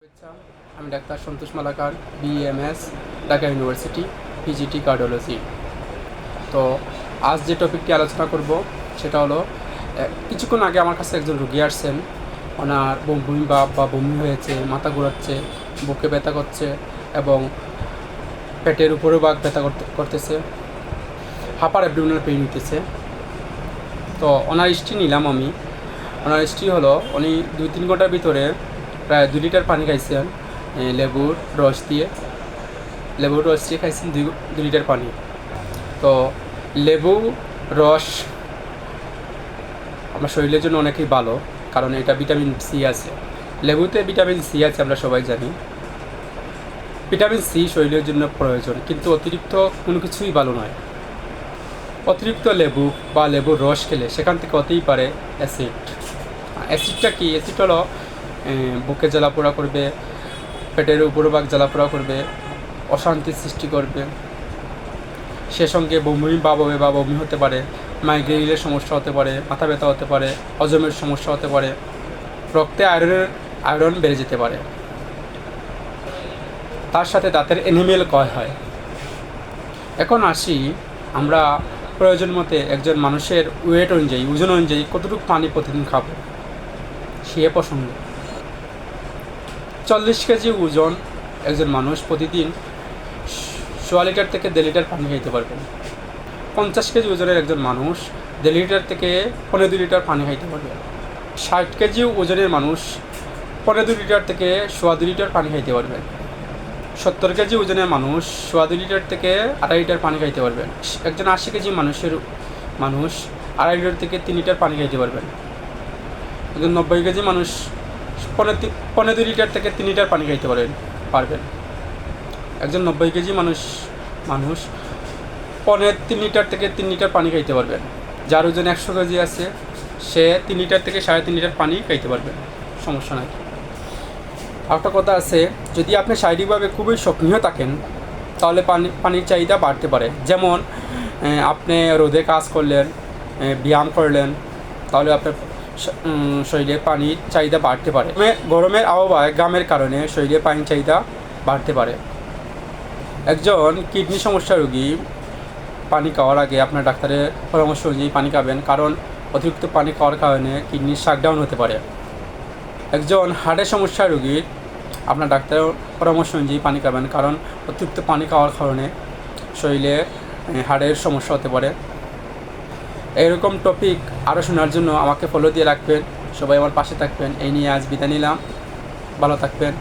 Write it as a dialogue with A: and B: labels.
A: শুভেচ্ছা। আমি doctor Santosh Malakar, BMS, Dhaka university, PGT cardiology. তো আজ যে টপিকটি আলোচনা করব সেটা হলো, কিছুক্ষণ আগে আমার কাছে একজন রোগী আসছেন। ওনার বমি ভাব বা বমি হয়েছে, মাথা ঘোরাচ্ছে, বুকে ব্যথা করছে এবং পেটের উপরেও ভাগ ব্যথা করতেছে, হাঁপার অ্যাবডোমিনাল পেইন হইতেছে। তো ওনার হিস্ট্রি নিলাম আমি। ওনার হিস্ট্রি হলো, উনি 2-3 ঘন্টার ভিতরে প্রায় 2 লিটার পানি খাইছেন লেবুর রস দিয়ে খাইছেন 2 লিটার পানি। তো লেবু রস আমার শরীরের জন্য অনেকই ভালো, কারণ এটা ভিটামিন সি আছে। লেবুতে ভিটামিন সি আছে, আমরা সবাই জানি। ভিটামিন সি শরীরের জন্য প্রয়োজন, কিন্তু অতিরিক্ত কোনো কিছুই ভালো নয়। অতিরিক্ত লেবু বা লেবুর রস খেলে সেখান থেকে হতেই পারে অ্যাসিড। অ্যাসিডটা কি? অ্যাসিড হলো বুকে জ্বালাপোড়া করবে, পেটের উপরভাগ জ্বালাপোড়া করবে, অশান্তির সৃষ্টি করবে। সে সঙ্গে বমি ভাব হবে বা বমি হতে পারে, মাইগ্রেনের সমস্যা হতে পারে, মাথা ব্যথা হতে পারে, হজমের সমস্যা হতে পারে, রক্তে আয়রন বেড়ে যেতে পারে। তার সাথে দাঁতের এনিমেল ক্ষয় হয়। এখন আসি, আমরা প্রয়োজন মতে একজন মানুষের ওজন অনুযায়ী কতটুকু পানি প্রতিদিন খাবো সে প্রসঙ্গ। 40 কেজি ওজন একজন মানুষ প্রতিদিন 1.5 লিটার থেকে 1.5 লিটার পানি খাইতে পারবেন। 50 কেজি ওজনের একজন মানুষ 1.5 লিটার থেকে 2.5 লিটার পানি খাইতে পারবেন। 60 কেজি ওজনের মানুষ 2.5 লিটার থেকে 2.25 লিটার পানি খাইতে পারবেন। 70 কেজি ওজনের মানুষ 2.25 লিটার থেকে 2.5 লিটার পানি খাইতে পারবেন। একজন 80 কেজি মানুষ 2.5 লিটার থেকে 3 লিটার পানি খাইতে পারবেন। একজন 90 কেজি মানুষ 2.25 লিটার থেকে 3 লিটার পানি খাইতে পারবেন। একজন 90 কেজি মানুষ 3 লিটার থেকে 3 লিটার পানি খাইতে পারবেন। যার ওজন 100 কেজি আছে সে 3 লিটার থেকে 3.5 লিটার পানি খাইতে পারবেন, সমস্যা নাই। একটা কথা আছে, যদি আপনি শারীরিকভাবে খুবই সক্রিয় থাকেন তাহলে পানির চাহিদা বাড়তে পারে। যেমন আপনি রোদে কাজ করলেন, ব্যায়াম করলেন, তাহলে আপনার শরীরে পানির চাহিদা বাড়তে পারে। গরমের আবহাওয়ায় ঘামের কারণে শরীরে পানির চাহিদা বাড়তে পারে। একজন কিডনি সমস্যা রোগী পানি খাওয়ার আগে আপনার ডাক্তারের পরামর্শ অনুযায়ী পানি খাবেন, কারণ অতিরিক্ত পানি খাওয়ার কারণে কিডনির শাটডাউন হতে পারে। একজন হার্টের সমস্যা রোগীর আপনার ডাক্তারের পরামর্শ অনুযায়ী পানি খাবেন, কারণ অতিরিক্ত পানি খাওয়ার কারণে শরীরে হার্টের সমস্যা হতে পারে। এরকম টপিক আরও শোনার জন্য আমাকে ফলো দিয়ে রাখবেন। সবাই আমার পাশে থাকবেন। এই নিয়ে আজ বিদায় নিলাম। ভালো থাকবেন।